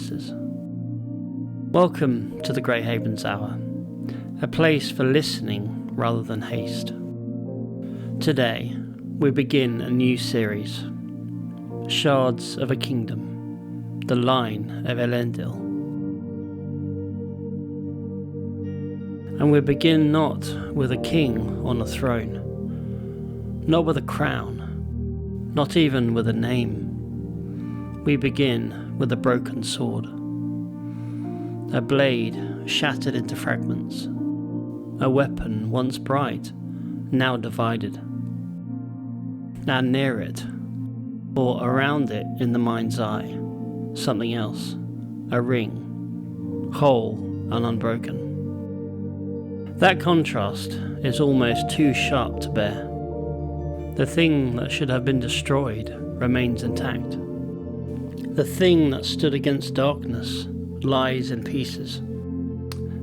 purposes. Welcome to the Grey Havens Hour, a place for listening rather than haste. Today, we begin a new series, Shards of a Kingdom, the Line of Elendil. And we begin not with a king on a throne, not with a crown, not even with a name. We begin with a broken sword, a blade shattered into fragments, a weapon once bright, now divided. And near it, or around it in the mind's eye, something else, a ring, whole and unbroken. That contrast is almost too sharp to bear. The thing that should have been destroyed remains intact. The thing that stood against darkness lies in pieces.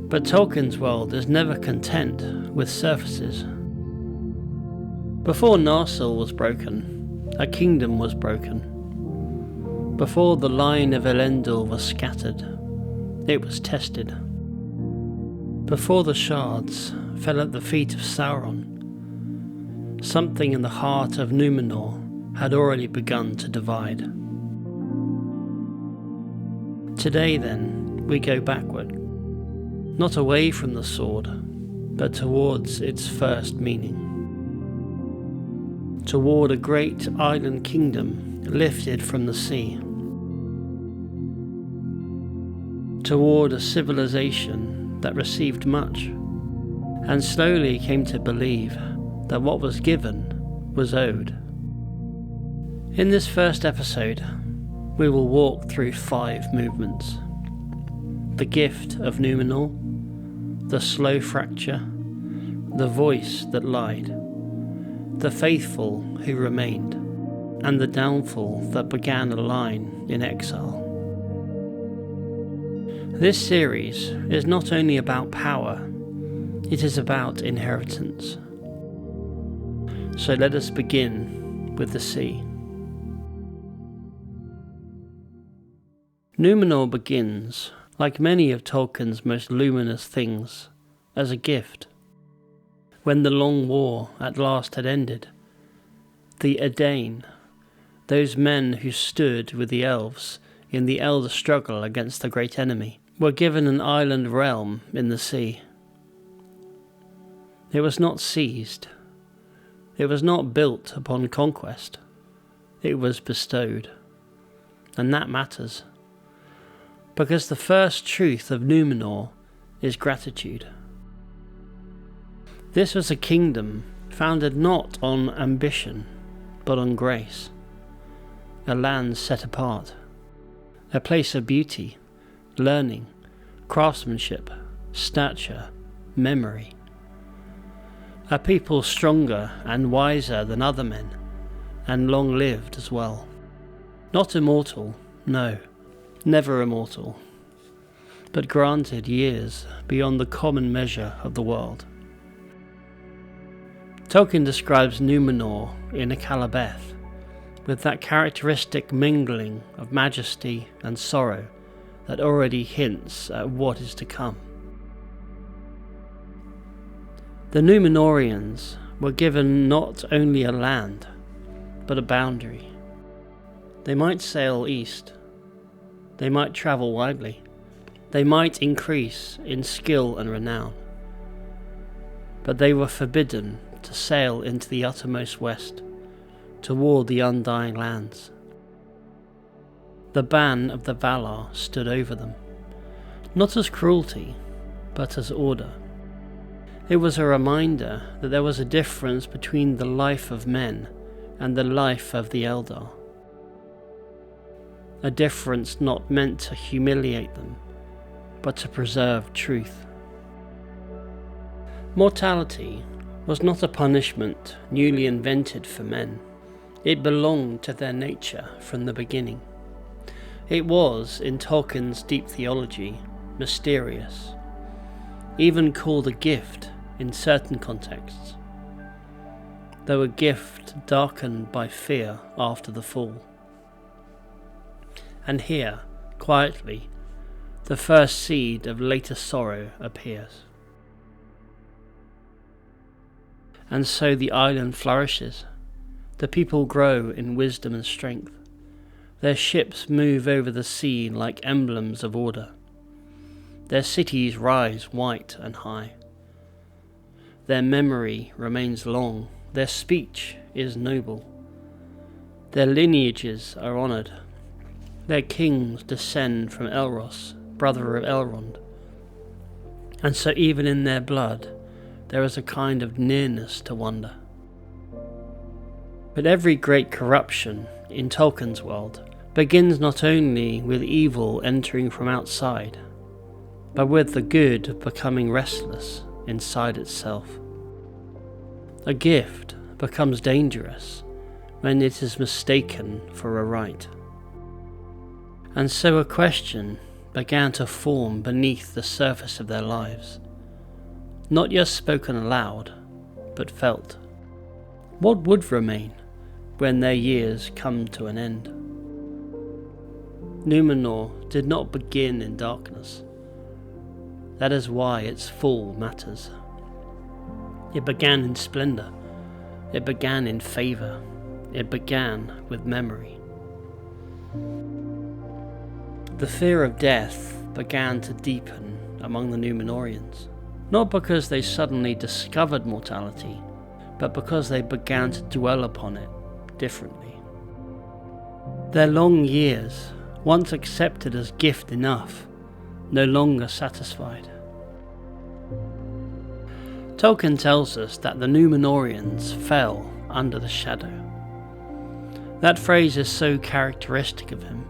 But Tolkien's world is never content with surfaces. Before Narsil was broken, a kingdom was broken. Before the line of Elendil was scattered, it was tested. Before the shards fell at the feet of Sauron, something in the heart of Númenor had already begun to divide. Today then, we go backward, not away from the sword, but towards its first meaning. Toward a great island kingdom lifted from the sea. Toward a civilization that received much, and slowly came to believe that what was given was owed. In this first episode, we will walk through 5 movements. The gift of Númenor, the slow fracture, the voice that lied, the faithful who remained, and the downfall that began a line in exile. This series is not only about power, it is about inheritance. So let us begin with the sea. Númenor begins, like many of Tolkien's most luminous things, as a gift. When the long war at last had ended, the Edain, those men who stood with the elves in the elder struggle against the great enemy, were given an island realm in the sea. It was not seized. It was not built upon conquest. It was bestowed. And that matters. Because the first truth of Númenor is gratitude. This was a kingdom founded not on ambition, but on grace. A land set apart. A place of beauty, learning, craftsmanship, stature, memory. A people stronger and wiser than other men, and long-lived as well. Not immortal, no, never immortal, but granted years beyond the common measure of the world. Tolkien describes Númenor in a Calabeth, with that characteristic mingling of majesty and sorrow that already hints at what is to come. The Númenorians were given not only a land, but a boundary. They might sail east, they might travel widely, they might increase in skill and renown, but they were forbidden to sail into the uttermost west, toward the undying lands. The ban of the Valar stood over them, not as cruelty, but as order. It was a reminder that there was a difference between the life of men and the life of the Eldar. A difference not meant to humiliate them, but to preserve truth. Mortality was not a punishment newly invented for men. It belonged to their nature from the beginning. It was, in Tolkien's deep theology, mysterious, even called a gift in certain contexts, though a gift darkened by fear after the fall. And here, quietly, the first seed of later sorrow appears. And so the island flourishes. The people grow in wisdom and strength. Their ships move over the sea like emblems of order. Their cities rise white and high. Their memory remains long. Their speech is noble. Their lineages are honoured. Their kings descend from Elros, brother of Elrond. And so even in their blood there is a kind of nearness to wonder. But every great corruption in Tolkien's world begins not only with evil entering from outside, but with the good becoming restless inside itself. A gift becomes dangerous when it is mistaken for a right. And so a question began to form beneath the surface of their lives, not just spoken aloud, but felt. What would remain when their years come to an end? Númenor did not begin in darkness. That is why its fall matters. It began in splendour. It began in favour. It began with memory. The fear of death began to deepen among the Númenorians, not because they suddenly discovered mortality, but because they began to dwell upon it differently. Their long years, once accepted as gift enough, no longer satisfied. Tolkien tells us that the Númenorians fell under the shadow. That phrase is so characteristic of him.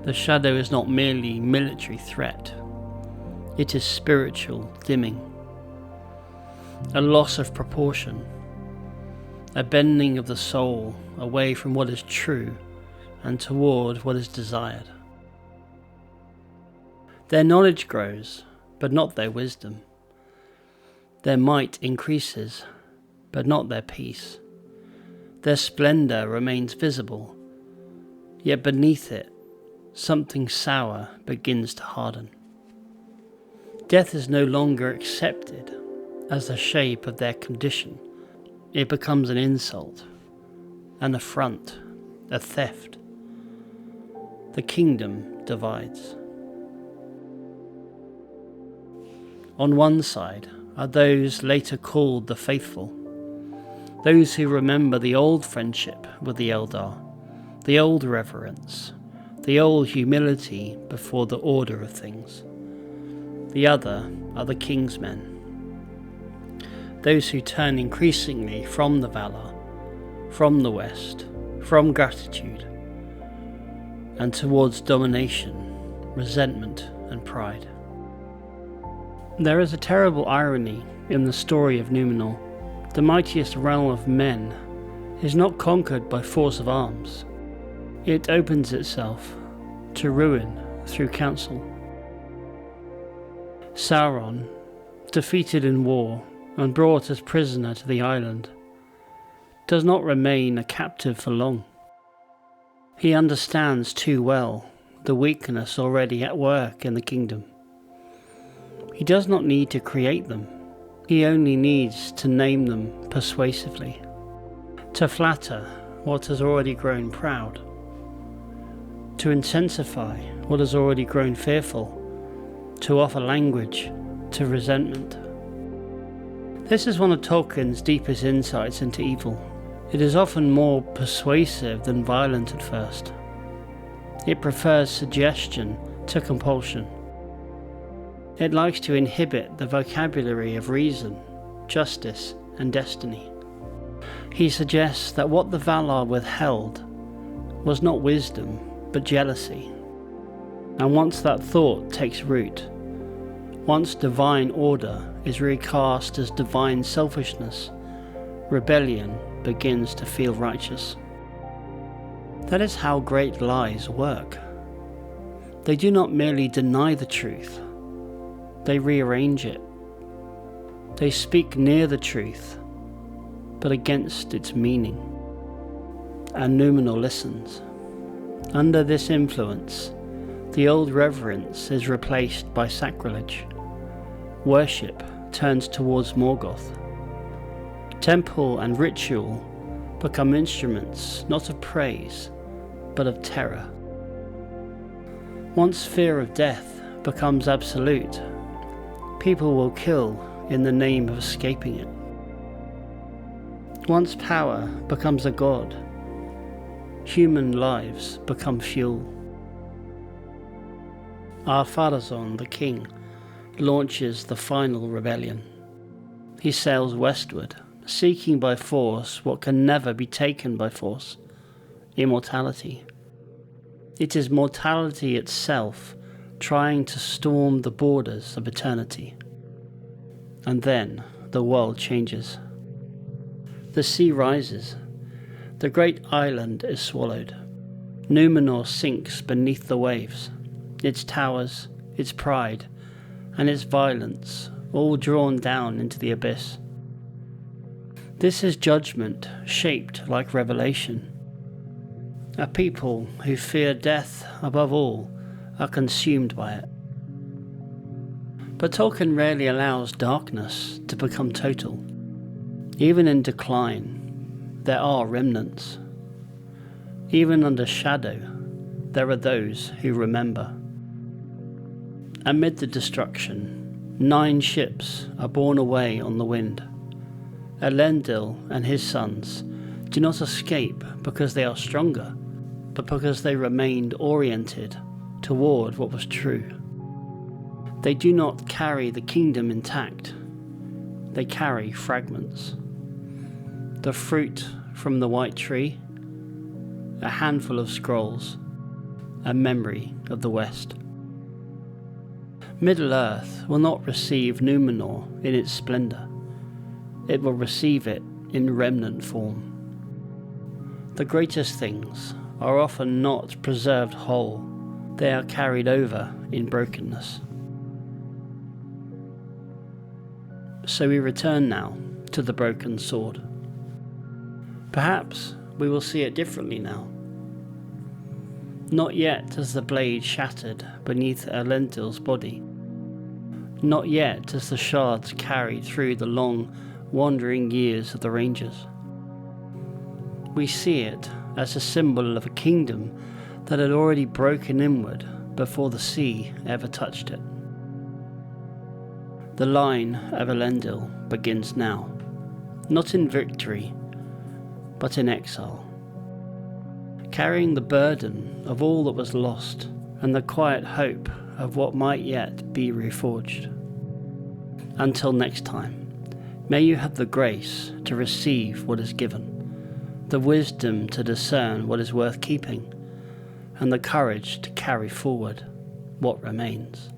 The shadow is not merely military threat, it is spiritual dimming, a loss of proportion, a bending of the soul away from what is true and toward what is desired. Their knowledge grows, but not their wisdom. Their might increases, but not their peace. Their splendour remains visible, yet beneath it, something sour begins to harden. Death is no longer accepted as the shape of their condition. It becomes an insult, an affront, a theft. The kingdom divides. On one side are those later called the faithful, those who remember the old friendship with the Eldar, the old reverence, the old humility before the order of things. The other are the king's men, those who turn increasingly from the Valar, from the West, from gratitude, and towards domination, resentment and pride. There is a terrible irony in the story of Númenor. The mightiest realm of men is not conquered by force of arms. It opens itself to ruin through counsel. Sauron, defeated in war and brought as prisoner to the island, does not remain a captive for long. He understands too well the weakness already at work in the kingdom. He does not need to create them. He only needs to name them persuasively, to flatter what has already grown proud, to intensify what has already grown fearful, to offer language to resentment. This is one of Tolkien's deepest insights into evil. It is often more persuasive than violent at first. It prefers suggestion to compulsion. It likes to inhibit the vocabulary of reason, justice, and destiny. He suggests that what the Valar withheld was not wisdom, but jealousy. And once that thought takes root, once divine order is recast as divine selfishness, rebellion begins to feel righteous. That is how great lies work. They do not merely deny the truth, they rearrange it. They speak near the truth, but against its meaning. And Númenor listens. Under this influence, The old reverence is replaced by sacrilege. Worship turns towards Morgoth. Temple and ritual become instruments not of praise, but of terror. Once fear of death becomes absolute, people will kill in the name of escaping it. Once power becomes a god, human lives become fuel. Ar-Pharazôn, the king, launches the final rebellion. He sails westward, seeking by force what can never be taken by force: immortality. It is mortality itself trying to storm the borders of eternity. And then the world changes. The sea rises. The great island is swallowed. Númenor sinks beneath the waves, its towers, its pride, and its violence all drawn down into the abyss. This is judgment shaped like revelation. A people who fear death above all are consumed by it. But Tolkien rarely allows darkness to become total. Even in decline, there are remnants. Even under shadow, there are those who remember. Amid the destruction, 9 ships are borne away on the wind. Elendil and his sons do not escape because they are stronger, but because they remained oriented toward what was true. They do not carry the kingdom intact. They carry fragments. The fruit from the white tree, a handful of scrolls, a memory of the West. Middle-earth will not receive Númenor in its splendour. It will receive it in remnant form. The greatest things are often not preserved whole. They are carried over in brokenness. So we return now to the broken sword. Perhaps we will see it differently now. Not yet has the blade shattered beneath Elendil's body. Not yet has the shards carried through the long, wandering years of the Rangers. We see it as a symbol of a kingdom that had already broken inward before the sea ever touched it. The line of Elendil begins now, not in victory, but in exile, carrying the burden of all that was lost and the quiet hope of what might yet be reforged. Until next time, may you have the grace to receive what is given, the wisdom to discern what is worth keeping, and the courage to carry forward what remains.